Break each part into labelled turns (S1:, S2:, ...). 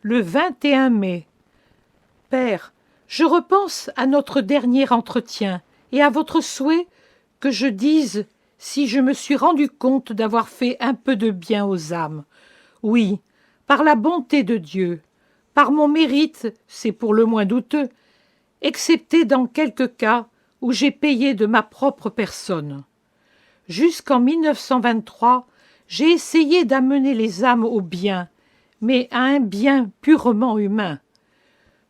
S1: le 21 mai. Père, je repense à notre dernier entretien et à votre souhait que je dise si je me suis rendu compte d'avoir fait un peu de bien aux âmes. Oui, par la bonté de Dieu, par mon mérite, c'est pour le moins douteux, excepté dans quelques cas où j'ai payé de ma propre personne. Jusqu'en 1923, j'ai essayé d'amener les âmes au bien, mais à un bien purement humain.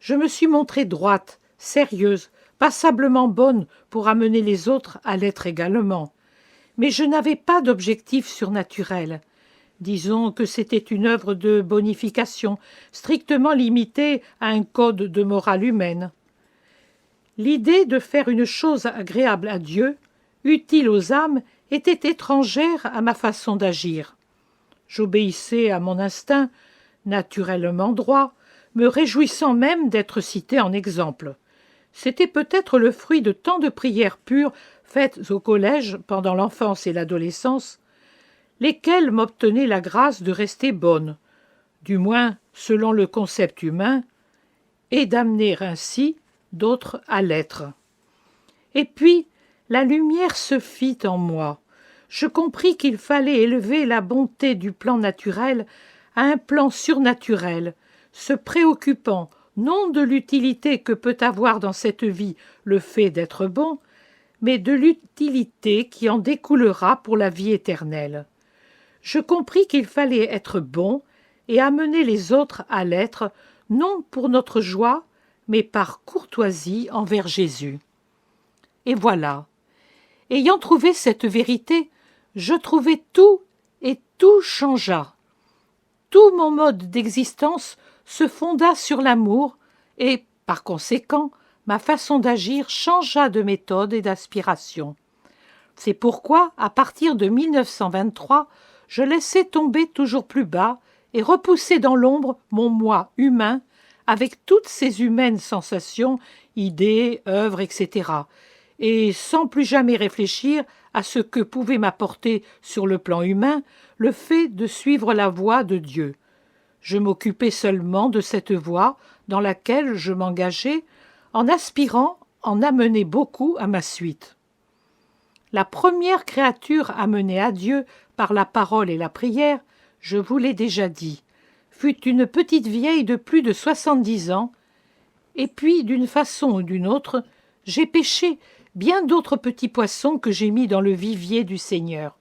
S1: Je me suis montrée droite, sérieuse, passablement bonne pour amener les autres à l'être également. Mais je n'avais pas d'objectif surnaturel. Disons que c'était une œuvre de bonification, strictement limitée à un code de morale humaine. L'idée de faire une chose agréable à Dieu, utile aux âmes, était étrangère à ma façon d'agir. J'obéissais à mon instinct, naturellement droit, me réjouissant même d'être cité en exemple. C'était peut-être le fruit de tant de prières pures faites au collège pendant l'enfance et l'adolescence, lesquelles m'obtenaient la grâce de rester bonne, du moins selon le concept humain, et d'amener ainsi d'autres à l'être. Et puis, la lumière se fit en moi. Je compris qu'il fallait élever la bonté du plan naturel à un plan surnaturel, se préoccupant non de l'utilité que peut avoir dans cette vie le fait d'être bon, mais de l'utilité qui en découlera pour la vie éternelle. Je compris qu'il fallait être bon et amener les autres à l'être, non pour notre joie, mais par courtoisie envers Jésus. Et voilà. Ayant trouvé cette vérité, je trouvai tout et tout changea. Tout mon mode d'existence se fonda sur l'amour et, par conséquent, ma façon d'agir changea de méthode et d'aspiration. C'est pourquoi, à partir de 1923, je laissai tomber toujours plus bas et repoussai dans l'ombre mon moi humain avec toutes ses humaines sensations, idées, œuvres, etc., et sans plus jamais réfléchir à ce que pouvait m'apporter sur le plan humain le fait de suivre la voie de Dieu. Je m'occupais seulement de cette voie dans laquelle je m'engageais en aspirant en amener beaucoup à ma suite. La première créature amenée à Dieu par la parole et la prière, je vous l'ai déjà dit, fut une petite vieille de plus de 70 ans, et puis, d'une façon ou d'une autre, j'ai pêché bien d'autres petits poissons que j'ai mis dans le vivier du Seigneur.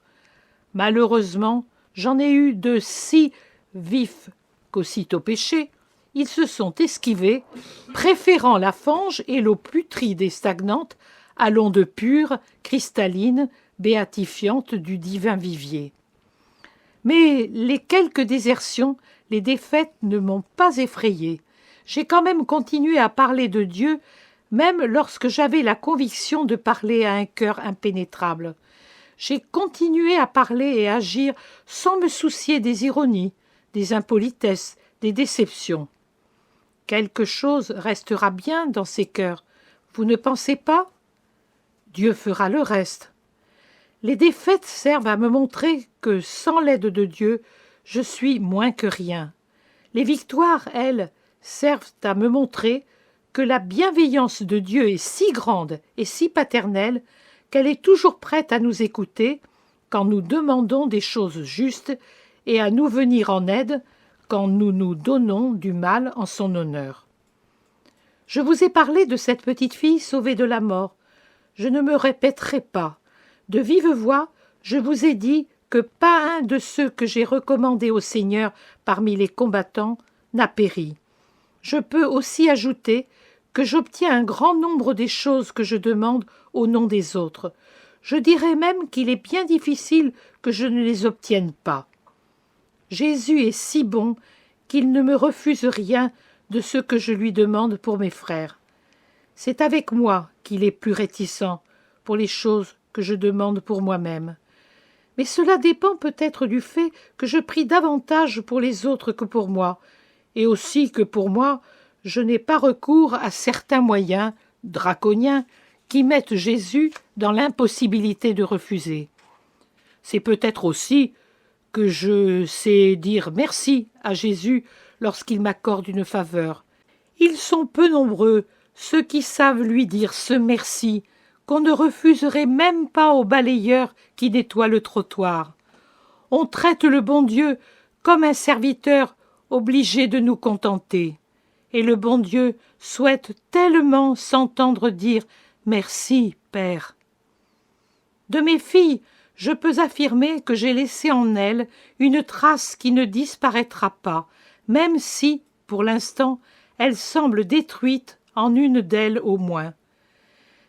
S1: Malheureusement, j'en ai eu de si vifs qu'aussitôt pêchés, ils se sont esquivés, préférant la fange et l'eau putride et stagnante à l'onde pure, cristalline, béatifiante du divin vivier. Mais les quelques désertions, les défaites ne m'ont pas effrayé. J'ai quand même continué à parler de Dieu, même lorsque j'avais la conviction de parler à un cœur impénétrable. J'ai continué à parler et agir sans me soucier des ironies, des impolitesses, des déceptions. Quelque chose restera bien dans ces cœurs, vous ne pensez pas? Dieu fera le reste. Les défaites servent à me montrer que, sans l'aide de Dieu, je suis moins que rien. Les victoires, elles, servent à me montrer que la bienveillance de Dieu est si grande et si paternelle qu'elle est toujours prête à nous écouter quand nous demandons des choses justes et à nous venir en aide quand nous nous donnons du mal en son honneur. Je vous ai parlé de cette petite fille sauvée de la mort. Je ne me répéterai pas. De vive voix, je vous ai dit que pas un de ceux que j'ai recommandés au Seigneur parmi les combattants n'a péri. Je peux aussi ajouter que j'obtiens un grand nombre des choses que je demande au nom des autres. Je dirais même qu'il est bien difficile que je ne les obtienne pas. Jésus est si bon qu'il ne me refuse rien de ce que je lui demande pour mes frères. C'est avec moi qu'il est plus réticent pour les choses que je demande pour moi-même. Mais cela dépend peut-être du fait que je prie davantage pour les autres que pour moi, et aussi que pour moi, je n'ai pas recours à certains moyens draconiens qui mettent Jésus dans l'impossibilité de refuser. C'est peut-être aussi que je sais dire merci à Jésus lorsqu'il m'accorde une faveur. Ils sont peu nombreux, ceux qui savent lui dire ce merci, qu'on ne refuserait même pas au balayeur qui nettoie le trottoir. On traite le bon Dieu comme un serviteur obligé de nous contenter. Et le bon Dieu souhaite tellement s'entendre dire « Merci, Père ». De mes filles, je peux affirmer que j'ai laissé en elles une trace qui ne disparaîtra pas, même si, pour l'instant, elle semble détruite en une d'elles au moins.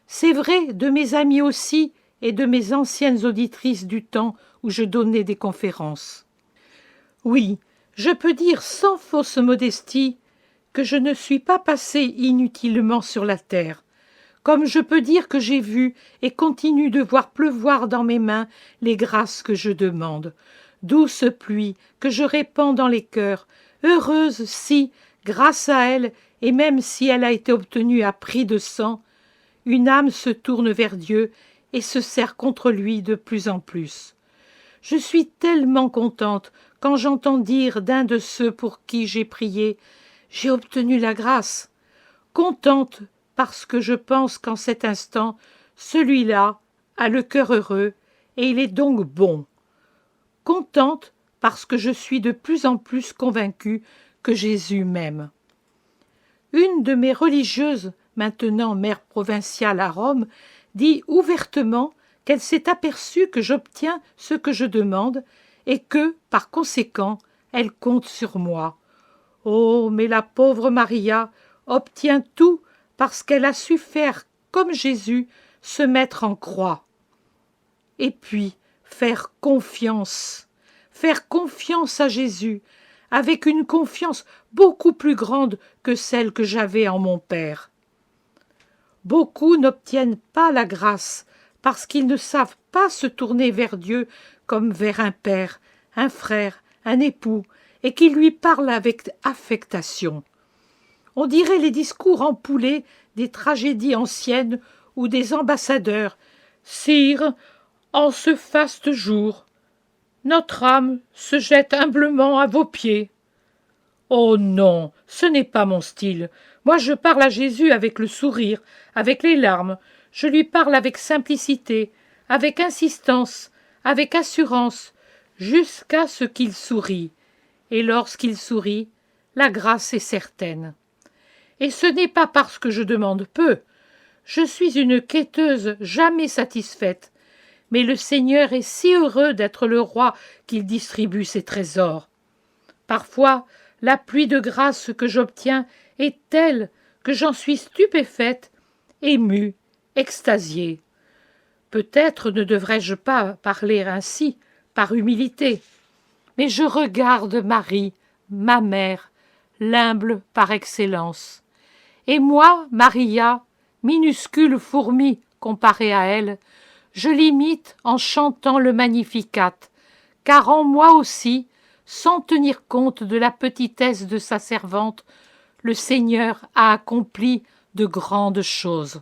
S1: C'est vrai de mes amies aussi et de mes anciennes auditrices du temps où je donnais des conférences. Oui, je peux dire sans fausse modestie que je ne suis pas passée inutilement sur la terre, comme je peux dire que j'ai vu et continue de voir pleuvoir dans mes mains les grâces que je demande, douce pluie que je répands dans les cœurs, heureuse si, grâce à elle, et même si elle a été obtenue à prix de sang, une âme se tourne vers Dieu et se serre contre lui de plus en plus. Je suis tellement contente quand j'entends dire d'un de ceux pour qui j'ai prié « J'ai obtenu la grâce », contente parce que je pense qu'en cet instant, celui-là a le cœur heureux et il est donc bon. Contente parce que je suis de plus en plus convaincue que Jésus m'aime. Une de mes religieuses, maintenant mère provinciale à Rome, dit ouvertement qu'elle s'est aperçue que j'obtiens ce que je demande et que, par conséquent, elle compte sur moi. Oh, mais la pauvre Maria obtient tout parce qu'elle a su faire, comme Jésus, se mettre en croix. Et puis, faire confiance à Jésus, avec une confiance beaucoup plus grande que celle que j'avais en mon Père. Beaucoup n'obtiennent pas la grâce parce qu'ils ne savent pas se tourner vers Dieu comme vers un père, un frère, un époux, et qui lui parlent avec affectation. On dirait les discours empoulés des tragédies anciennes ou des ambassadeurs. « Sire, en ce faste jour, notre âme se jette humblement à vos pieds. » Oh non, ce n'est pas mon style. Moi je parle à Jésus avec le sourire, avec les larmes. Je lui parle avec simplicité, avec insistance, avec assurance, jusqu'à ce qu'il sourie. Et lorsqu'il sourit, la grâce est certaine. Et ce n'est pas parce que je demande peu. Je suis une quêteuse jamais satisfaite. Mais le Seigneur est si heureux d'être le roi qu'il distribue ses trésors. Parfois, la pluie de grâce que j'obtiens est telle que j'en suis stupéfaite, émue, extasiée. Peut-être ne devrais-je pas parler ainsi, par humilité, mais je regarde Marie, ma mère, l'humble par excellence. Et moi, Maria, minuscule fourmi comparée à elle, je l'imite en chantant le Magnificat, car en moi aussi, sans tenir compte de la petitesse de sa servante, le Seigneur a accompli de grandes choses.